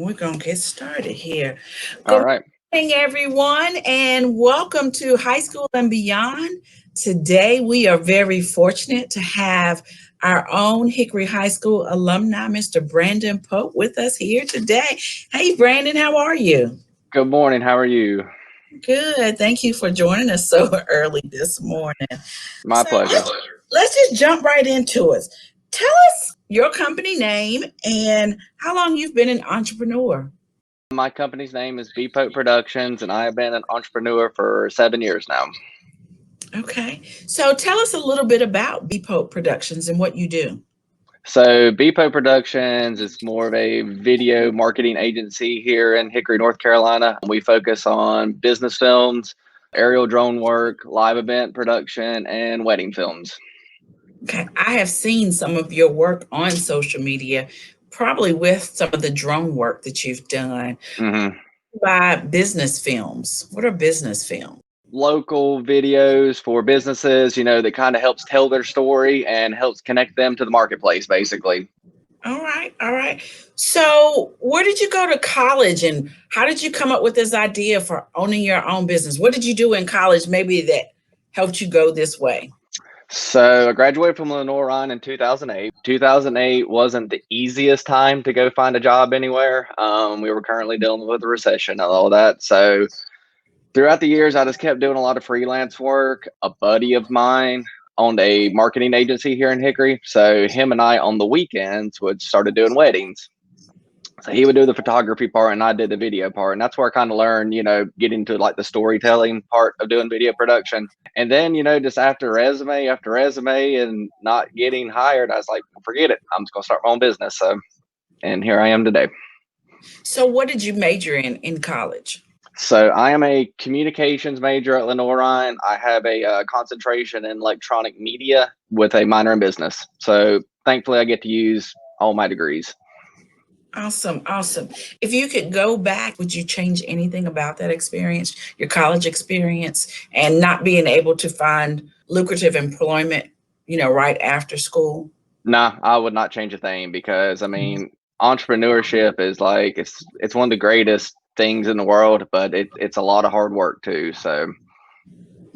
We're going to get started here. All Good right. morning, everyone, and welcome to High School and Beyond. Today, we are very fortunate to have our own Hickory High School alumni, Mr. Brandon Pope, with us here today. Hey, Brandon, how are you? Good morning. How are you? Good. Thank you for joining us so early this morning. My So pleasure. let's just jump right into it. Tell us your company name and how long you've been an entrepreneur. My company's name is Pope Productions, and I have been an entrepreneur for 7 years now. Okay. So tell us a little bit about Pope Productions and what you do. So, Pope Productions is more of a video marketing agency here in Hickory, North Carolina. We focus on business films, aerial drone work, live event production, and wedding films. Okay. I have seen some of your work on social media, probably with some of the drone work that you've done hmm by business films. What are business films? Local videos for businesses, that kind of helps tell their story and helps connect them to the marketplace, basically. All right. All right. So, where did you go to college and how did you come up with this idea for owning your own business? What did you do in college maybe that helped you go this way? So I graduated from Lenore in 2008. 2008 wasn't the easiest time to go find a job anywhere. We were currently dealing with a recession and all that. So throughout the years, I just kept doing a lot of freelance work. A buddy of mine owned a marketing agency here in Hickory. So him and I on the weekends would started doing weddings. So he would do the photography part and I did the video part. And that's where I kind of learned, getting to like the storytelling part of doing video production. And then, just after resume and not getting hired, I was like, forget it. I'm just going to start my own business. So, and here I am today. So, what did you major in college? So I am a communications major at Lenore. I have a concentration in electronic media with a minor in business. So thankfully I get to use all my degrees. Awesome, awesome. If you could go back, would you change anything about that experience, your college experience, and not being able to find lucrative employment, right after school? Nah, I would not change a thing because I mean, entrepreneurship is like it's one of the greatest things in the world, but it's a lot of hard work too. So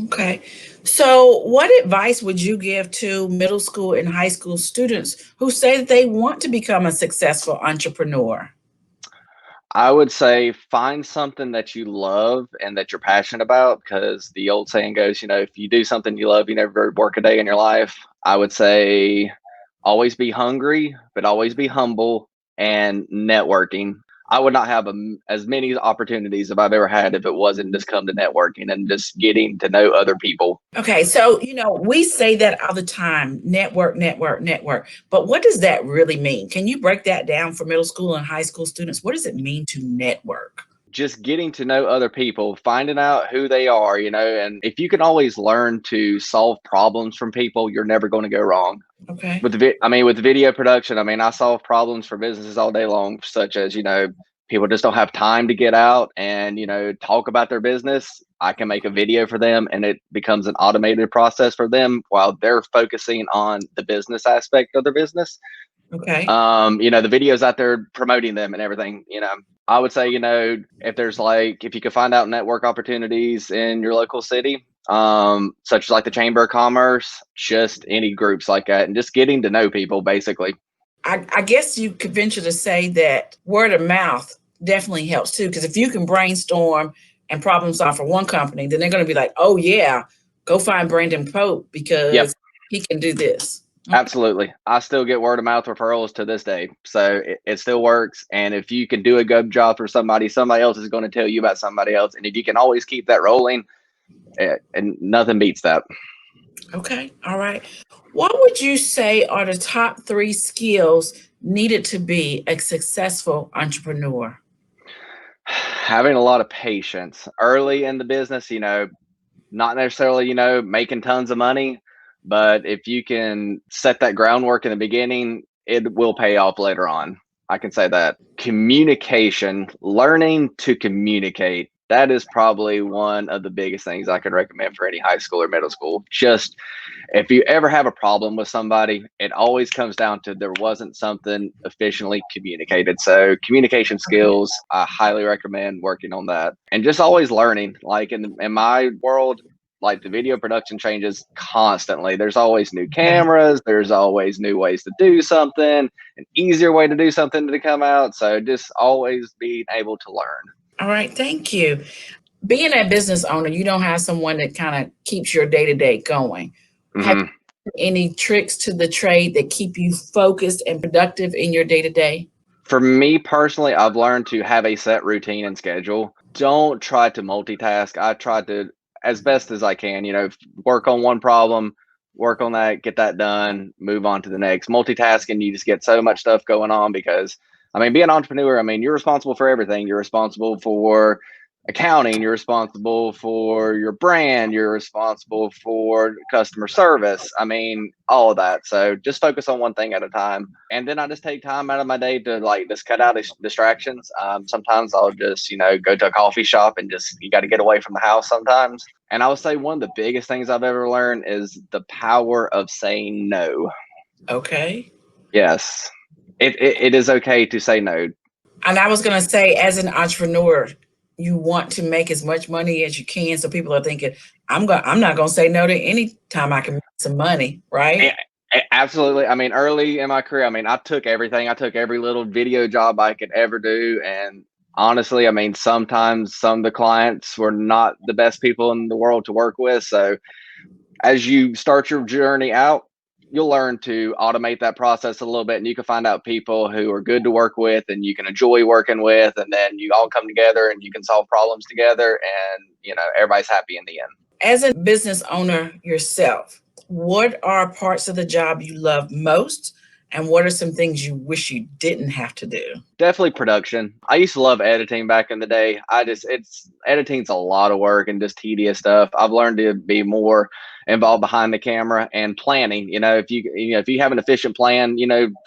Okay. So, what advice would you give to middle school and high school students who say that they want to become a successful entrepreneur? I would say find something that you love and that you're passionate about because the old saying goes, if you do something you love, you never work a day in your life. I would say always be hungry, but always be humble and networking. I would not have as many opportunities if I've ever had if it wasn't just come to networking and just getting to know other people. Okay, so we say that all the time, network, network, network. But what does that really mean? Can you break that down for middle school and high school students? What does it mean to network? Just getting to know other people, finding out who they are, and if you can always learn to solve problems from people, you're never going to go wrong. Okay. With video production, I solve problems for businesses all day long, such as, people just don't have time to get out and, talk about their business. I can make a video for them and it becomes an automated process for them while they're focusing on the business aspect of their business. Okay. The videos out there promoting them and everything, I would say, if you could find out network opportunities in your local city, such as like the Chamber of Commerce, just any groups like that, and just getting to know people basically. I guess you could venture to say that word of mouth definitely helps too. Because if you can brainstorm and problem solve for one company, then they're going to be like, oh, yeah, go find Brandon Pope Yep. because he can do this. Absolutely. I still get word of mouth referrals to this day. So it still works. And if you can do a good job for somebody else is going to tell you about somebody else. And if you can always keep that rolling, and nothing beats that. Okay. All right. What would you say are the top 3 skills needed to be a successful entrepreneur? Having a lot of patience early in the business, not necessarily, making tons of money, but if you can set that groundwork in the beginning, it will pay off later on. I can say that. Communication, learning to communicate That is probably one of the biggest things I could recommend for any high school or middle school. Just if you ever have a problem with somebody, it always comes down to there wasn't something efficiently communicated. So communication skills, I highly recommend working on that, and just always learning. Like in my world, like the video production changes constantly. There's always new cameras. There's always new ways to do something, an easier way to do something to come out. So just always being able to learn. All right, thank you. Being a business owner, you don't have someone that kind of keeps your day to day going. Have Hmm. you any tricks to the trade that keep you focused and productive in your day to day? For me personally, I've learned to have a set routine and schedule. Don't try to multitask. I try to, as best as I can, work on one problem, work on that, get that done, move on to the next. Multitasking, you just get so much stuff going on because, I mean, being an entrepreneur, I mean, you're responsible for everything. You're responsible for accounting, you're responsible for your brand, you're responsible for customer service. I mean, all of that. So just focus on one thing at a time. And then I just take time out of my day to like just cut out distractions. Sometimes I'll just, go to a coffee shop and just, you got to get away from the house sometimes. And I would say one of the biggest things I've ever learned is the power of saying no. Okay. Yes. It is okay to say no. And I was going to say, as an entrepreneur, you want to make as much money as you can. So people are thinking, I'm not going to say no to any time I can make some money, right? Absolutely. I mean, early in my career, I mean, I took everything. I took every little video job I could ever do. And honestly, I mean, sometimes some of the clients were not the best people in the world to work with. So as you start your journey out, you'll learn to automate that process a little bit, and you can find out people who are good to work with and you can enjoy working with, and then you all come together and you can solve problems together, and everybody's happy in the end. As a business owner yourself, what are parts of the job you love most? And what are some things you wish you didn't have to do? Definitely production. I used to love editing back in the day. It's editing's a lot of work and just tedious stuff. I've learned to be more involved behind the camera and planning. If you have an efficient plan,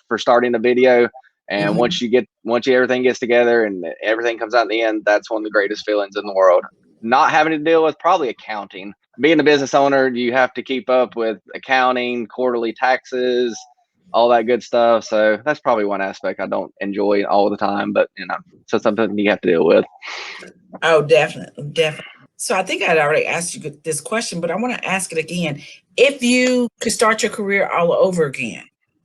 for starting a video, and Mhm. once everything gets together and everything comes out in the end, that's one of the greatest feelings in the world. Not having to deal with probably accounting. Being a business owner, you have to keep up with accounting, quarterly taxes, all that good stuff. So that's probably one aspect I don't enjoy all the time, but so something you have to deal with. Oh, definitely, definitely. So I think I'd already asked you this question, but I want to ask it again. If you could start your career all over again,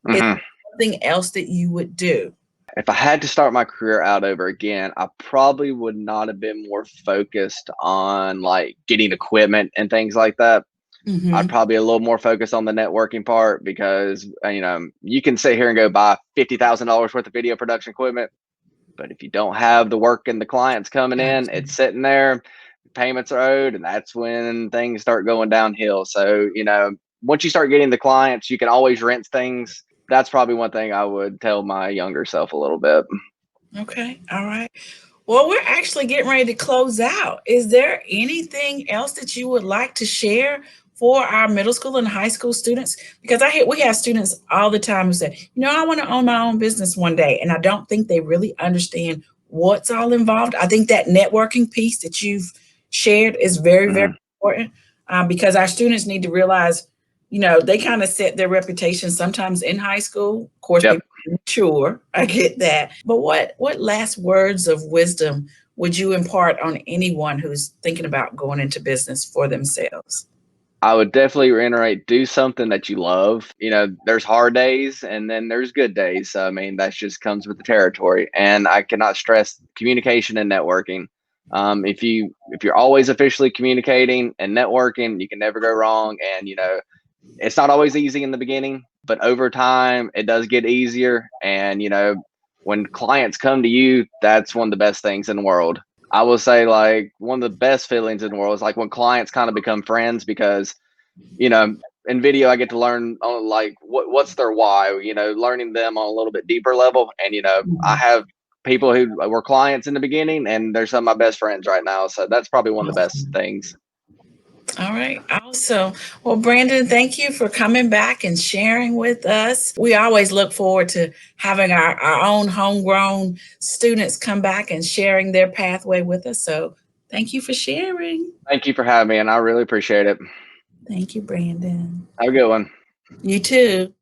is Hmm. there something else that you would do? If I had to start my career out over again, I probably would not have been more focused on like getting equipment and things like that. I'd Hmm. probably be a little more focused on the networking part because you can sit here and go buy $50,000 worth of video production equipment, but if you don't have the work and the clients coming in, it's sitting there, payments are owed, and that's when things start going downhill. So, once you start getting the clients, you can always rent things. That's probably one thing I would tell my younger self a little bit. Okay, all right. Well, we're actually getting ready to close out. Is there anything else that you would like to share for our middle school and high school students? Because we have students all the time who say, I want to own my own business one day, and I don't think they really understand what's all involved. I think that networking piece that you've shared is very, very Mhm. important, because our students need to realize, they kind of set their reputation sometimes in high school. Of course, Yep. people mature. I get that. But what last words of wisdom would you impart on anyone who's thinking about going into business for themselves? I would definitely reiterate, do something that you love. There's hard days and then there's good days. So, I mean, that just comes with the territory. And I cannot stress communication and networking. If you're always officially communicating and networking, you can never go wrong. And it's not always easy in the beginning, but over time it does get easier. And when clients come to you, that's one of the best things in the world. I will say, like, one of the best feelings in the world is like when clients kind of become friends because you know in video I get to learn on like what's their why, learning them on a little bit deeper level. And I Mhm. have people who were clients in the beginning and they're some of my best friends right now, so that's probably one of the best things. All right. Awesome. Well, Brandon, thank you for coming back and sharing with us. We always look forward to having our own homegrown students come back and sharing their pathway with us. So Thank you for sharing. Thank you for having me, and I really appreciate it. Thank you, Brandon. Have a good one. You too.